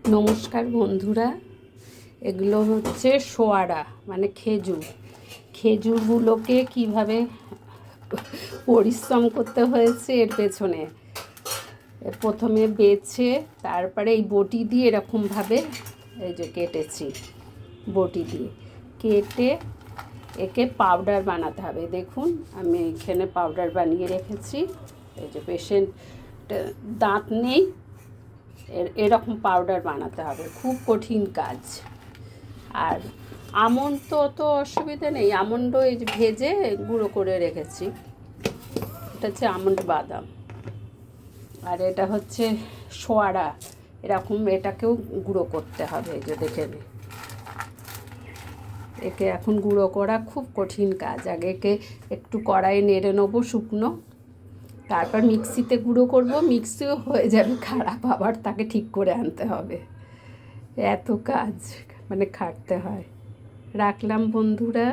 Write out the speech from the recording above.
নমস্কার বন্ধুরা, এগুলো হচ্ছে সোয়ারা মানে খেজুরগুলোকে কিভাবে পরিশ্রম করতে হয়েছে এর পেছনে। প্রথমে বেছে তারপরে এই বটি দিয়ে এরকমভাবে এই যে কেটেছি, বটি দিয়ে কেটে একে পাউডার বানাতে হবে। দেখুন আমি এখানে পাউডার বানিয়ে রেখেছি। এই যে পেশেন্ট দাঁত নেই, এরকম পাউডার বানাতে হবে, খুব কঠিন কাজ। আর আমন্ড তো অত অসুবিধা নেই, আমন্ডও এই যে ভেজে গুঁড়ো করে রেখেছি। এটা হচ্ছে আমন্ড বাদাম, আর এটা হচ্ছে সোয়ারা, এরকম এটাকেও গুঁড়ো করতে হবে। এই যে দেখে নে, একে এখন গুঁড়ো করা খুব কঠিন কাজ। আগে একে একটু কড়াইয়ে নেড়ে নেবো শুকনো, তারপর মিক্সিতে গুঁড়ো করব। মিক্সিও হয়ে যাবে খারাপ, আবার তাকে ঠিক করে আনতে হবে। এত কাজ মানে খাটতে হয়। রাখলাম বন্ধুরা।